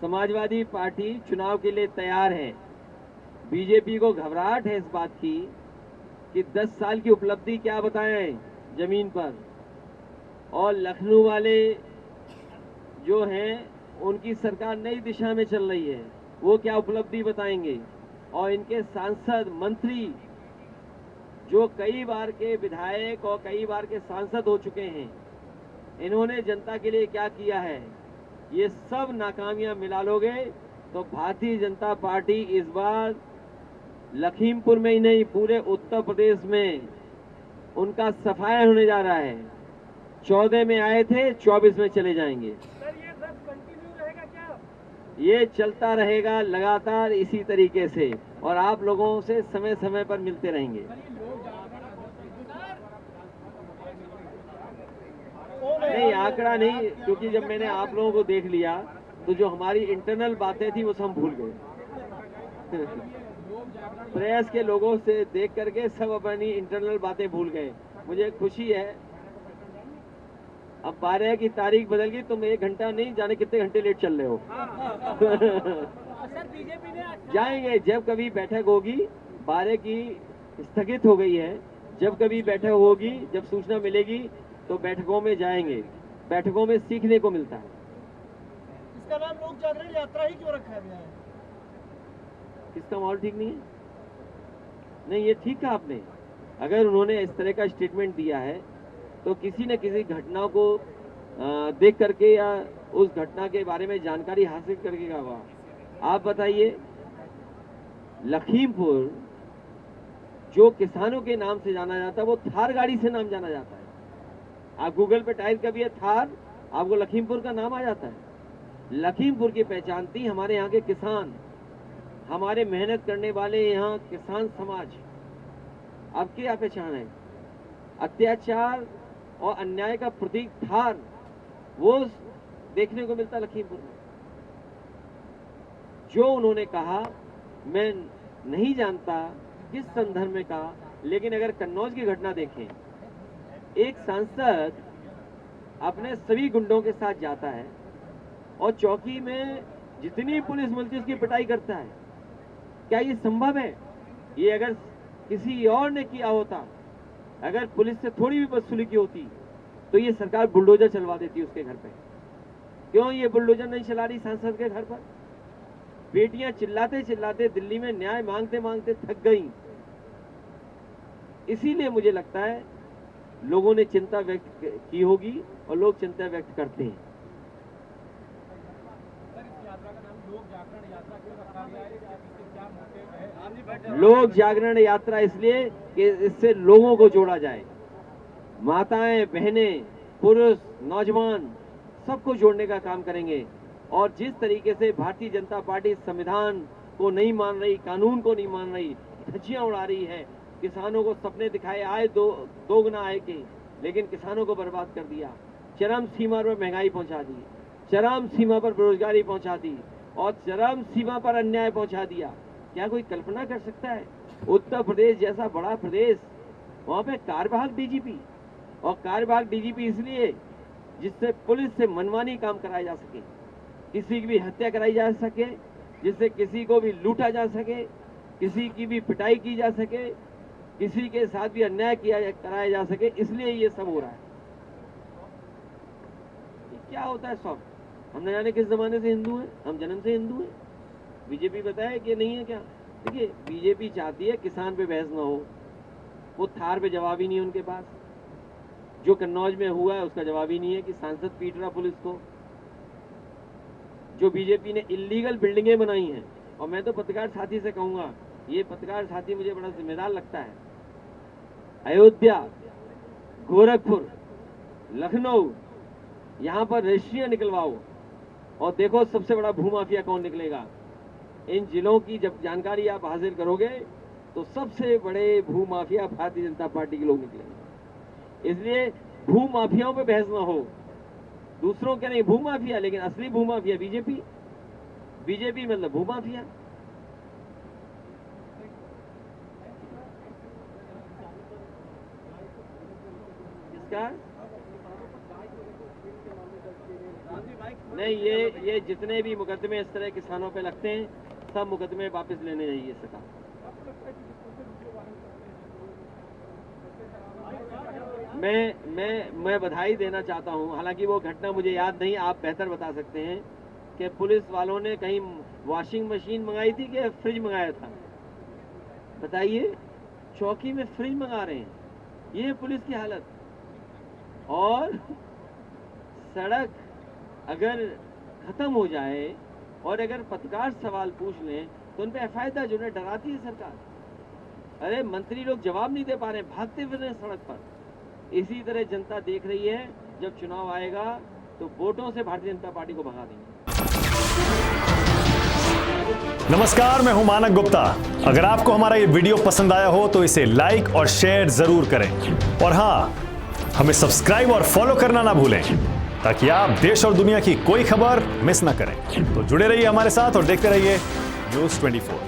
Samajwadi party चुनाव के लिए तैयार है। बीजेपी को घबराहट है इस बात की कि 10 साल की उपलब्धि क्या बताएं जमीन पर, और लखनऊ वाले जो हैं उनकी सरकार नई दिशा में चल रही है, वो क्या उपलब्धि बताएंगे। और इनके सांसद मंत्री जो कई बार के विधायक और कई बार के सांसद हो चुके हैं, इन्होंने जनता के लिए क्या किया है, ये सब नाकामियां मिला लोगे तो भारतीय जनता पार्टी इस बार लखीमपुर में ही नहीं पूरे उत्तर प्रदेश में उनका सफाया होने जा रहा है। 14 में आए थे, 24 में चले जाएंगे। सर ये सब कंटिन्यू रहेगा क्या? ये चलता रहेगा लगातार इसी तरीके से, और आप लोगों से समय समय पर मिलते रहेंगे। नहीं, आंकड़ा नहीं, क्योंकि जब मैंने आप लोगों को देख लिया तो जो हमारी इंटरनल बातें थी वो सब हम भूल गए। प्रेस के लोगों से देख करके सब अपनी इंटरनल बातें भूल गए। मुझे खुशी है, अब 12 की तारीख बदल गई, तुम 1 घंटा नहीं जाने कितने घंटे लेट चल रहे हो। सर बीजेपी ने जाएंगे जब कभी बैठक होगी। 12 की स्थगित हो गई है, जब कभी बैठक होगी, जब सूचना मिलेगी तो बैठकों में जाएंगे। बैठकों में सीखने को मिलता है। इसका नाम लोक जागरण यात्रा ही क्यों रखा गया है? किसका माहौल ठीक नहीं है? नहीं, ये ठीक कहा आपने। अगर उन्होंने इस तरह का स्टेटमेंट दिया है तो किसी न किसी घटना को देख करके या उस घटना के बारे में जानकारी हासिल करके का हुआ। आप बताइए, लखीमपुर जो किसानों के नाम से जाना जाता है वो थार गाड़ी से नाम जाना जाता है। आप गूगल पे टाइप करिए थार, आपको लखीमपुर का नाम आ जाता है। लखीमपुर की पहचान थी हमारे यहाँ के किसान, हमारे मेहनत करने वाले यहाँ किसान समाज। अब क्या पहचान है? अत्याचार और अन्याय का प्रतीक थार, वो देखने को मिलता लखीमपुर में। जो उन्होंने कहा, मैं नहीं जानता किस संदर्भ में कहा, लेकिन अगर कन्नौज की घटना देखें, एक सांसद अपने सभी गुंडों के साथ जाता है और चौकी में जितनी पुलिस मिलती है उसकी पिटाई करता है। क्या ये संभव है? ये अगर किसी और ने किया होता, अगर पुलिस से थोड़ी भी बदसलूकी की होती तो ये सरकार बुलडोजर चलवा देती उसके घर पे। क्यों ये बुलडोजर नहीं चला रही सांसद के घर पर? बेटियां चिल्लाते चिल्लाते दिल्ली में न्याय मांगते मांगते थक गई। इसीलिए मुझे लगता है लोगों ने चिंता व्यक्त की होगी और लोग चिंता व्यक्त करते हैं। लोक जागरण यात्रा इसलिए कि इससे लोगों को जोड़ा जाए। माताएं, बहनें, पुरुष, नौजवान सबको जोड़ने का काम करेंगे। और जिस तरीके से भारतीय जनता पार्टी संविधान को नहीं मान रही, कानून को नहीं मान रही, धज्जियां उड़ा रही है, किसानों को सपने दिखाए आए दोगुना आए के, लेकिन किसानों को बर्बाद कर दिया। चरम सीमा पर महंगाई पहुंचा दी, चरम सीमा पर बेरोजगारी पहुंचा दी और चरम सीमा पर अन्याय पहुंचा दिया। क्या कोई कल्पना कर सकता है? उत्तर प्रदेश जैसा बड़ा प्रदेश, वहां पे कार्यवाहक डीजीपी, और कार्यवाहक डीजीपी इसलिए जिससे पुलिस से मनमानी काम कराया जा सके, किसी की भी हत्या कराई जा सके, जिससे किसी को भी लूटा जा सके, किसी की भी पिटाई की जा सके, किसी के साथ भी अन्याय कराया जा सके, इसलिए ये सब हो रहा है। ये क्या होता है सब? हम न जाने किस जमाने से हिंदू हैं, हम जन्म से हिंदू हैं। बीजेपी बताए कि नहीं है क्या? देखिए, बीजेपी चाहती है किसान पे बहस ना हो। वो थार पे जवाब ही नहीं है उनके पास। जो कन्नौज में हुआ है उसका जवाब ही नहीं है कि सांसद पीट रहा पुलिस को। जो बीजेपी ने इल्लीगल बिल्डिंगें बनाई हैं, और मैं तो पत्रकार साथी से कहूंगा, ये पत्रकार साथी मुझे बड़ा जिम्मेदार लगता है। अयोध्या, गोरखपुर, लखनऊ, यहाँ पर रजिस्ट्रियां निकलवाओ और देखो सबसे बड़ा भूमाफिया कौन निकलेगा। इन जिलों की जब जानकारी आप हासिल करोगे तो सबसे बड़े भूमाफिया भारतीय जनता पार्टी के लोग निकलेंगे। इसलिए भूमाफियाओं पे बहस ना हो, दूसरों के नहीं, भूमाफिया, लेकिन असली भूमाफिया बीजेपी। बीजेपी मतलब भूमाफिया। किसका? नहीं, ये जितने भी मुकदमे इस तरह किसानों पे लगते हैं, सब मुकदमे वापस लेने चाहिए सरकार। मैं बधाई देना चाहता हूं, हालांकि वो घटना मुझे याद नहीं, आप बेहतर बता सकते हैं कि पुलिस वालों ने कहीं वॉशिंग मशीन मंगाई थी कि फ्रिज मंगाया था? बताइए, चौकी में फ्रिज मंगा रहे हैं, ये है पुलिस की हालत। और सड़क अगर खत्म हो जाए और अगर पत्रकार सवाल पूछ लें तो उन पे एफआईआर दर्ज होने डराती है सरकार। अरे मंत्री लोग जवाब नहीं दे पा रहे, भागते फिर रहे सड़क पर। इसी तरह जनता देख रही है, जब चुनाव आएगा तो वोटों से भारतीय जनता पार्टी को भगा देंगे। नमस्कार, मैं हूं मानक गुप्ता। अगर आपको हमारा ये वीडियो पसंद आया हो तो इसे लाइक और शेयर जरूर करें, और हां, हमें सब्सक्राइब और फॉलो करना ना भूलें ताकि आप देश और दुनिया की कोई खबर मिस ना करें। तो जुड़े रहिए हमारे साथ और देखते रहिए न्यूज़ 24।